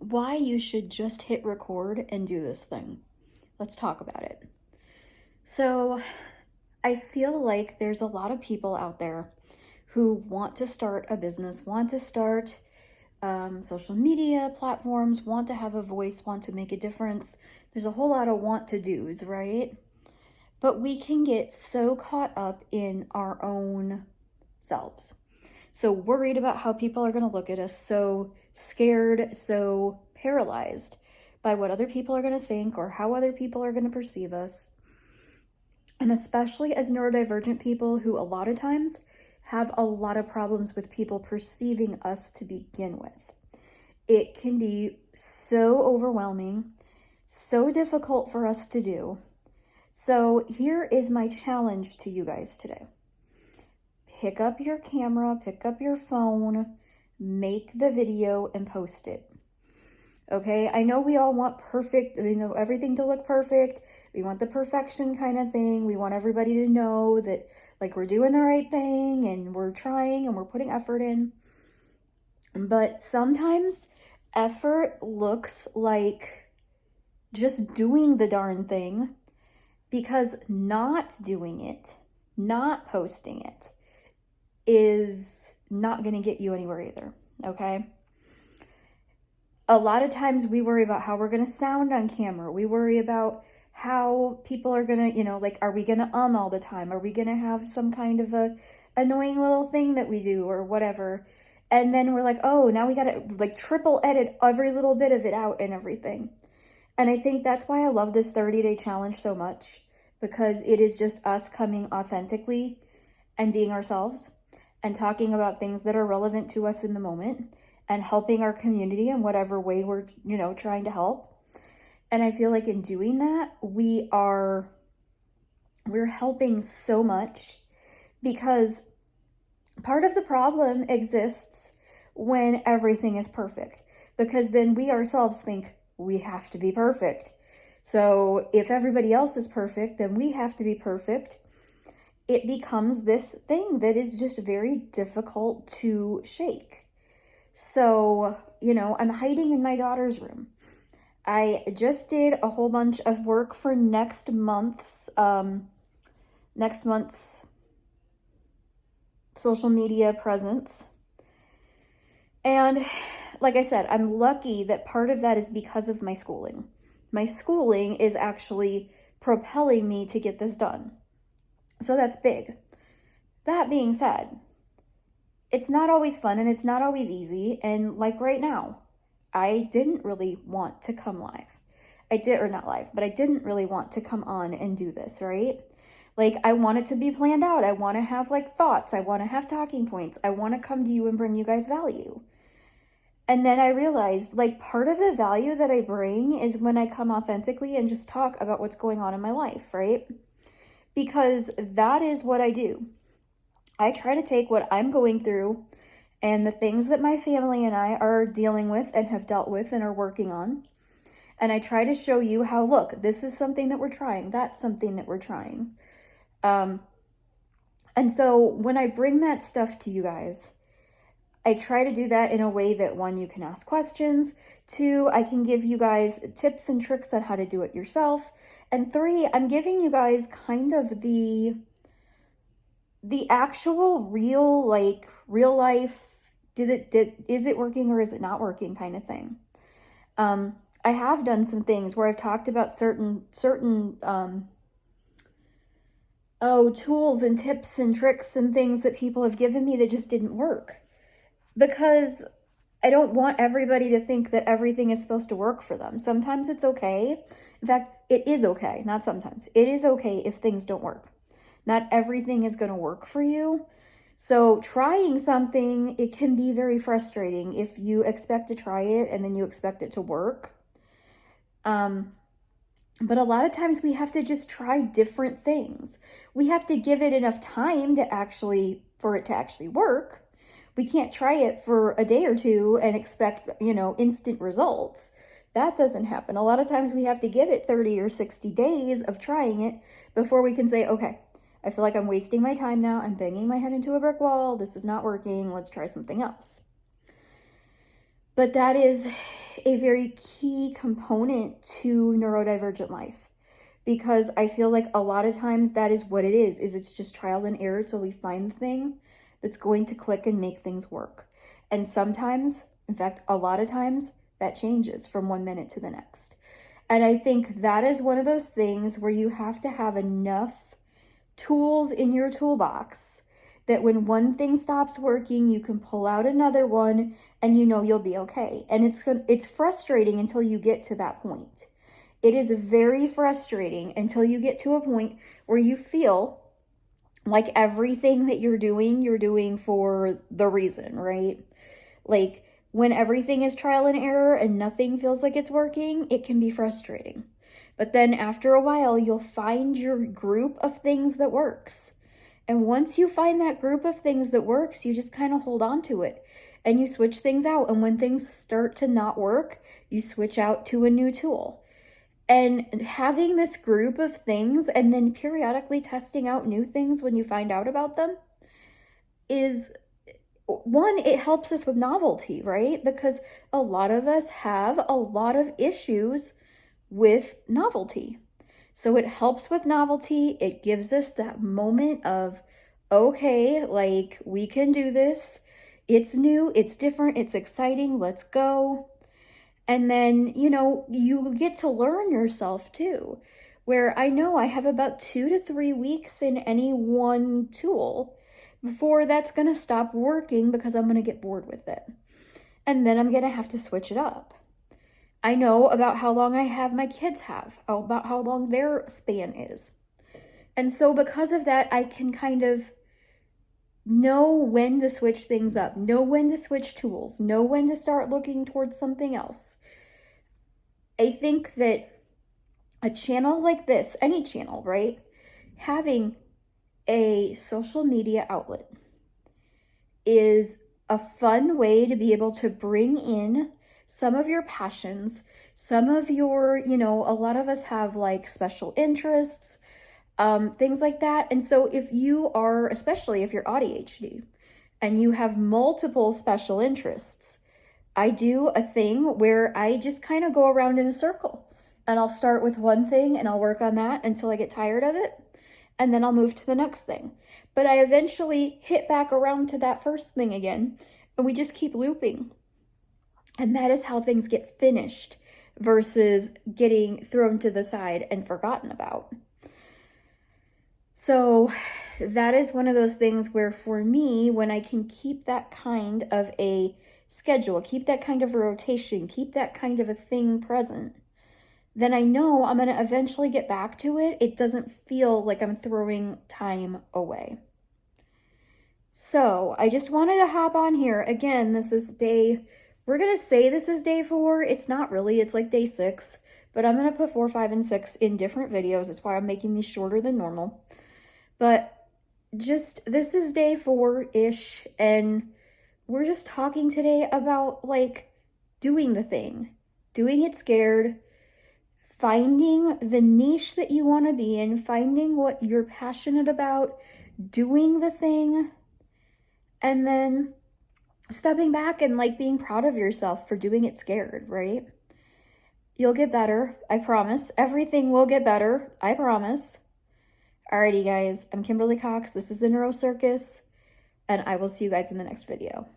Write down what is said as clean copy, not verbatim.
why you should just hit record and do this thing. Let's talk about it. So I feel like there's a lot of people out there who want to start a business, want to start social media platforms, want to have a voice, want to make a difference. There's a whole lot of want to do's, right? But we can get so caught up in our own selves. So worried about how people are going to look at us, so scared, so paralyzed by what other people are going to think or how other people are going to perceive us. And especially as neurodivergent people who a lot of times have a lot of problems with people perceiving us to begin with. It can be so overwhelming, so difficult for us to do. So here is my challenge to you guys today. Pick up your camera, pick up your phone, make the video and post it. Okay, I know we all want everything to look perfect. We want the perfection kind of thing. We want everybody to know that like we're doing the right thing and we're trying and we're putting effort in. But sometimes effort looks like just doing the darn thing, because not doing it, not posting it, is not going to get you anywhere either, okay? A lot of times we worry about how we're going to sound on camera. We worry about how people are going to, are we going to all the time? Are we going to have some kind of a annoying little thing that we do or whatever? And then we're like, oh, now we got to triple edit every little bit of it out and everything. And I think that's why I love this 30-day challenge so much, because it is just us coming authentically and being ourselves and talking about things that are relevant to us in the moment and helping our community in whatever way we're, trying to help. And I feel like in doing that, we're helping so much, because part of the problem exists when everything is perfect, because then we ourselves think we have to be perfect. So if everybody else is perfect, then we have to be perfect. It becomes this thing that is just very difficult to shake. So, I'm hiding in my daughter's room. I just did a whole bunch of work for next month's social media presence. And like I said, I'm lucky that part of that is because of my schooling. My schooling is actually propelling me to get this done. So that's big. That being said, it's not always fun and it's not always easy. And like right now, I didn't really want to come live. I didn't really want to come on and do this, right? Like I want it to be planned out. I want to have thoughts. I want to have talking points. I want to come to you and bring you guys value. And then I realized part of the value that I bring is when I come authentically and just talk about what's going on in my life, right? Because that is what I do. I try to take what I'm going through and the things that my family and I are dealing with and have dealt with and are working on. And I try to show you how, look, this is something that we're trying. That's something that we're trying. And so when I bring that stuff to you guys, I try to do that in a way that, one, you can ask questions. Two, I can give you guys tips and tricks on how to do it yourself. And three, I'm giving you guys kind of the actual real life, is it working or is it not working kind of thing. I have done some things where I've talked about certain tools and tips and tricks and things that people have given me that just didn't work, because I don't want everybody to think that everything is supposed to work for them. Sometimes it's okay. In fact, it is okay. Not sometimes. It is okay if things don't work. Not everything is going to work for you. So trying something, it can be very frustrating if you expect to try it and then you expect it to work. But a lot of times we have to just try different things. We have to give it enough time for it to actually work. We can't try it for a day or two and expect, instant results. That doesn't happen. A lot of times we have to give it 30 or 60 days of trying it before we can say, okay, I feel like I'm wasting my time now. I'm banging my head into a brick wall. This is not working. Let's try something else. But that is a very key component to neurodivergent life, because I feel like a lot of times that is what it is it's just trial and error till we find the thing that's going to click and make things work. And sometimes, in fact, a lot of times, that changes from one minute to the next. And I think that is one of those things where you have to have enough tools in your toolbox that when one thing stops working, you can pull out another one and you know you'll be okay. And it's frustrating until you get to that point. It is very frustrating until you get to a point where you feel like everything that you're doing for the reason, right? Like when everything is trial and error and nothing feels like it's working, it can be frustrating. But then after a while, you'll find your group of things that works. And once you find that group of things that works, you just kind of hold on to it and you switch things out. And when things start to not work, you switch out to a new tool. And having this group of things and then periodically testing out new things when you find out about them is, one, it helps us with novelty, right? Because a lot of us have a lot of issues with novelty. So it helps with novelty. It gives us that moment of, okay, like we can do this. It's new, it's different, it's exciting, let's go. And then, you get to learn yourself too, where I know I have about 2 to 3 weeks in any one tool before that's going to stop working because I'm going to get bored with it. And then I'm going to have to switch it up. I know about how long I have my kids have, about how long their span is. And so because of that, I can kind of know when to switch things up, know when to switch tools, know when to start looking towards something else. I think that a channel like this, any channel, right? Having a social media outlet is a fun way to be able to bring in some of your passions, some of your, a lot of us have like special interests, things like that. And so if you are, especially if you're ADHD and you have multiple special interests, I do a thing where I just kind of go around in a circle and I'll start with one thing and I'll work on that until I get tired of it. And then I'll move to the next thing. But I eventually hit back around to that first thing again, and we just keep looping. And that is how things get finished versus getting thrown to the side and forgotten about. So that is one of those things where for me, when I can keep that kind of a schedule, keep that kind of a rotation, keep that kind of a thing present, then I know I'm going to eventually get back to it. It doesn't feel like I'm throwing time away. So I just wanted to hop on here. Again, we're going to say this is day 4. It's not really, it's like day 6, but I'm going to put 4, 5, and 6 in different videos. That's why I'm making these shorter than normal. But this is day 4-ish, and we're just talking today about like doing the thing, doing it scared, finding the niche that you want to be in, finding what you're passionate about, doing the thing, and then stepping back and like being proud of yourself for doing it scared, right? You'll get better, I promise. Everything will get better, I promise. Alrighty guys, I'm Kimberly Cox. This is the Neuro Circus, and I will see you guys in the next video.